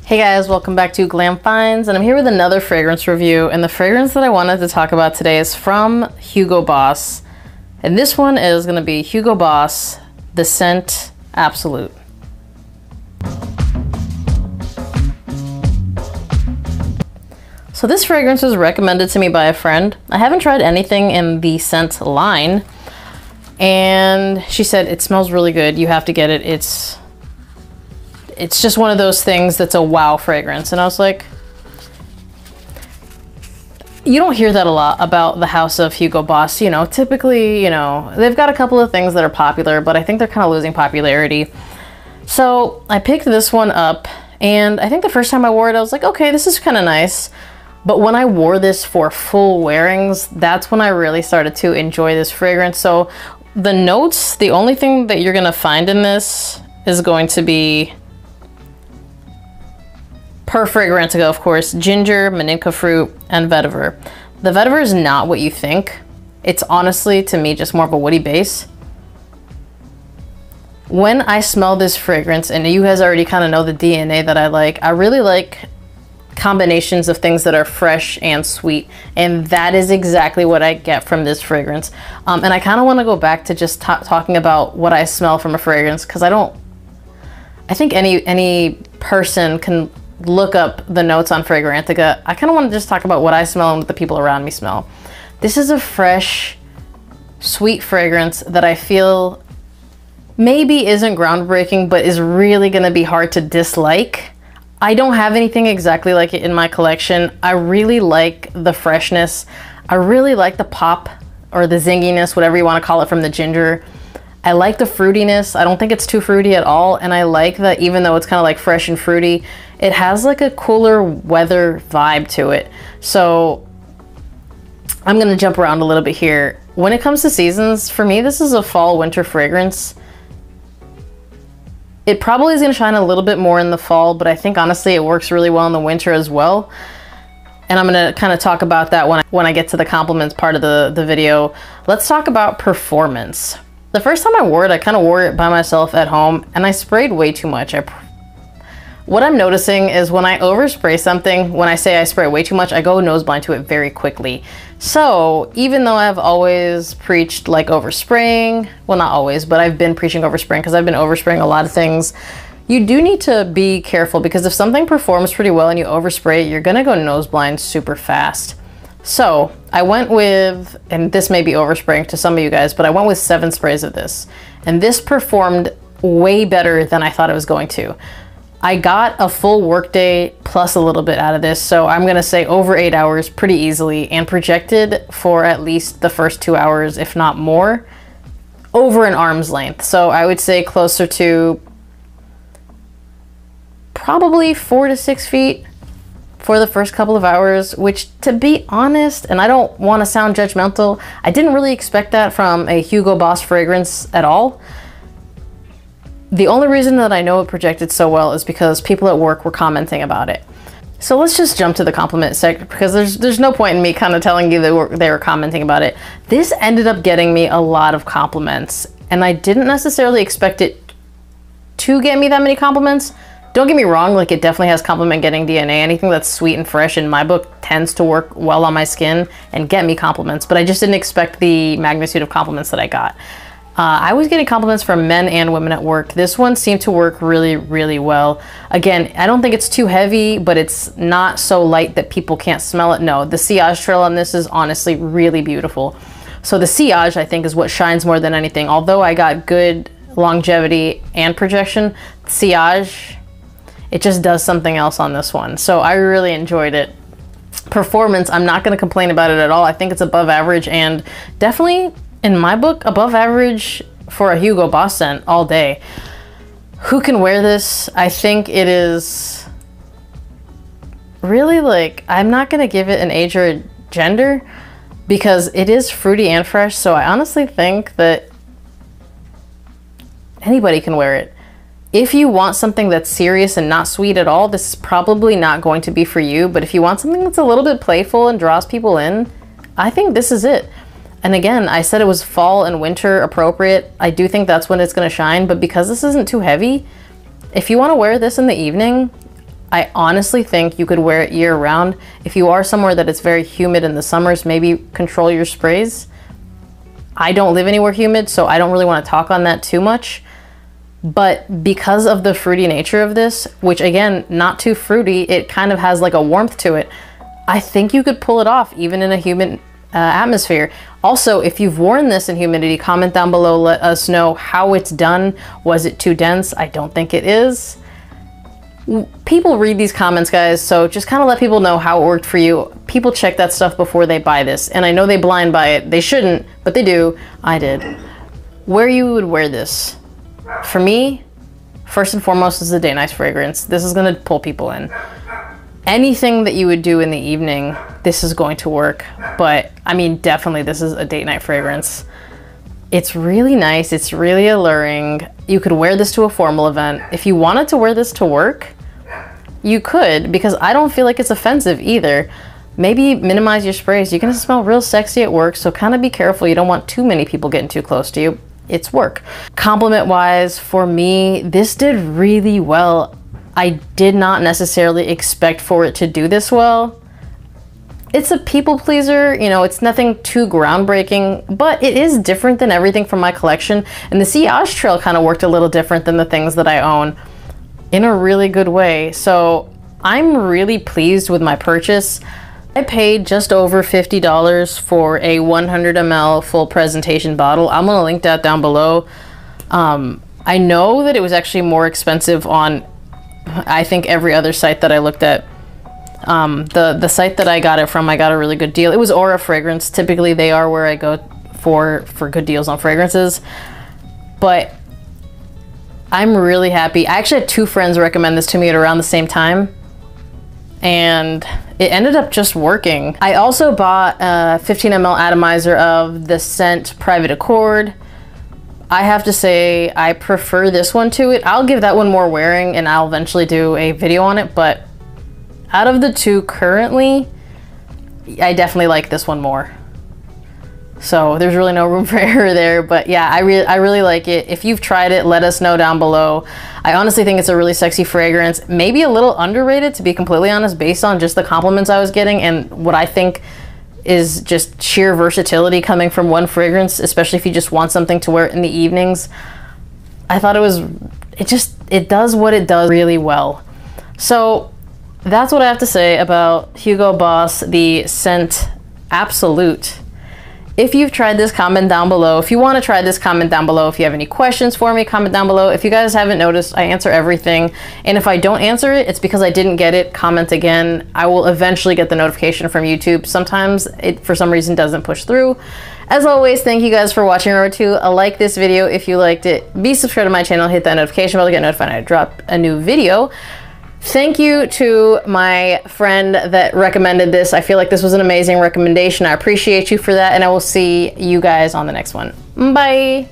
Hey guys, welcome back to Glam Finds, and I'm here with another fragrance review, and the fragrance that I wanted to talk about today is from Hugo Boss, and this one is going to be Hugo Boss, the Scent Absolute. So this fragrance was recommended to me by a friend. I haven't tried anything in the scent line, and she said it smells really good, you have to get it, it's just one of those things that's a wow fragrance. And I was like, you don't hear that a lot about the house of Hugo Boss. You know, typically, you know, they've got a couple of things that are popular, but I think they're kind of losing popularity. So I picked this one up, and I think the first time I wore it, I was like, okay, this is kind of nice. But when I wore this for full wearings, that's when I really started to enjoy this fragrance. So the notes, the only thing that you're gonna find in this is going to be, per Fragrantica, of course, ginger, maninka fruit, and vetiver. The vetiver is not what you think. It's honestly, to me, just more of a woody base. When I smell this fragrance, and you guys already kind of know the DNA that I really like combinations of things that are fresh and sweet, and that is exactly what I get from this fragrance. And I kind of want to go back to just talking about what I smell from a fragrance, because I think any person can look up the notes on Fragrantica. I kind of want to just talk about what I smell and what the people around me smell. This is a fresh, sweet fragrance that I feel maybe isn't groundbreaking, but is really going to be hard to dislike. I don't have anything exactly like it in my collection. I really like the freshness. I really like the pop or the zinginess, whatever you want to call it, from the ginger. I like the fruitiness. I don't think it's too fruity at all. And I like that even though it's kind of like fresh and fruity, it has like a cooler weather vibe to it. So I'm going to jump around a little bit here. When it comes to seasons, for me, this is a fall winter fragrance. It probably is going to shine a little bit more in the fall, but I think honestly it works really well in the winter as well. And I'm going to kind of talk about that when I get to the compliments part of the video. Let's talk about performance. The first time I wore it, I kind of wore it by myself at home, and I sprayed way too much. What I'm noticing is when I overspray something, when I say I spray way too much, I go nose blind to it very quickly. So even though I've always preached like overspraying, well, not always, but I've been preaching overspraying because I've been overspraying a lot of things, you do need to be careful, because if something performs pretty well and you overspray it, you're gonna go nose blind super fast. So I went with, and this may be overspraying to some of you guys, but I went with 7 sprays of this, and this performed way better than I thought it was going to. I got a full workday plus a little bit out of this, so I'm gonna say over 8 hours pretty easily, and projected for at least the first 2 hours, if not more, over an arm's length. So I would say closer to probably 4 to 6 feet for the first couple of hours, which, to be honest, and I don't want to sound judgmental, I didn't really expect that from a Hugo Boss fragrance at all. The only reason that I know it projected so well is because people at work were commenting about it. So let's just jump to the compliment section, because there's no point in me kind of telling you they were commenting about it. This ended up getting me a lot of compliments, and I didn't necessarily expect it to get me that many compliments. Don't get me wrong, like, it definitely has compliment getting DNA. Anything that's sweet and fresh in my book tends to work well on my skin and get me compliments, but I just didn't expect the magnitude of compliments that I got. I was getting compliments from men and women at work. This one seemed to work really, really well. Again, I don't think it's too heavy, but it's not so light that people can't smell it. No, the sillage trail on this is honestly really beautiful. So the sillage, I think, is what shines more than anything. Although I got good longevity and projection, sillage, it just does something else on this one. So I really enjoyed it. Performance, I'm not going to complain about it at all. I think it's above average, and definitely, in my book, above average for a Hugo Boss scent all day. Who can wear this? I think it is really, like, I'm not going to give it an age or a gender, because it is fruity and fresh. So I honestly think that anybody can wear it. If you want something that's serious and not sweet at all, this is probably not going to be for you. But if you want something that's a little bit playful and draws people in, I think this is it. And again, I said it was fall and winter appropriate. I do think that's when it's going to shine, but because this isn't too heavy, if you want to wear this in the evening, I honestly think you could wear it year round. If you are somewhere that it's very humid in the summers, maybe control your sprays. I don't live anywhere humid, so I don't really want to talk on that too much. But because of the fruity nature of this, which again, not too fruity, it kind of has like a warmth to it. I think you could pull it off even in a humid atmosphere. Also, if you've worn this in humidity, comment down below, let us know how it's done. Was it too dense? I don't think it is. People read these comments, guys, so just kind of let people know how it worked for you. People check that stuff before they buy this, and I know they blind buy it. They shouldn't, but they do. I did. Where you would wear this? For me, first and foremost, is a day nice fragrance. This is gonna pull people in. Anything that you would do in the evening, this is going to work. But I mean, definitely this is a date night fragrance. It's really nice, it's really alluring. You could wear this to a formal event. If you wanted to wear this to work, you could, because I don't feel like it's offensive either. Maybe minimize your sprays. You're gonna smell real sexy at work, so kind of be careful. You don't want too many people getting too close to you. It's work. Compliment wise, for me, this did really well. I did not necessarily expect for it to do this well. It's a people pleaser, you know, it's nothing too groundbreaking, but it is different than everything from my collection. And the Sillage Trail kind of worked a little different than the things that I own in a really good way. So I'm really pleased with my purchase. I paid just over $50 for a 100 ml full presentation bottle. I'm gonna link that down below. I know that it was actually more expensive on, I think, every other site that I looked at. The site that I got it from, I got a really good deal. It was Aura Fragrance. Typically they are where I go for good deals on fragrances. But I'm really happy. I actually had two friends recommend this to me at around the same time, and it ended up just working. I also bought a 15 ml atomizer of the scent Private Accord. I have to say I prefer this one to it. I'll give that one more wearing and I'll eventually do a video on it, but out of the two currently, I definitely like this one more. So there's really no room for error there, but yeah, I really like it. If you've tried it, let us know down below. I honestly think it's a really sexy fragrance, maybe a little underrated, to be completely honest, based on just the compliments I was getting and what I think is just sheer versatility coming from one fragrance, especially if you just want something to wear in the evenings. I thought it does what it does really well. So that's what I have to say about Hugo Boss, the Scent Absolute. If you've tried this, comment down below. If you want to try this, comment down below. If you have any questions for me, comment down below. If you guys haven't noticed, I answer everything. And if I don't answer it, it's because I didn't get it. Comment again. I will eventually get the notification from YouTube. Sometimes it, for some reason, doesn't push through. As always, thank you guys for watching. Remember to like this video if you liked it. Be subscribed to my channel. Hit that notification bell to get notified when I drop a new video. Thank you to my friend that recommended this. I feel like this was an amazing recommendation. I appreciate you for that, and I will see you guys on the next one. Bye.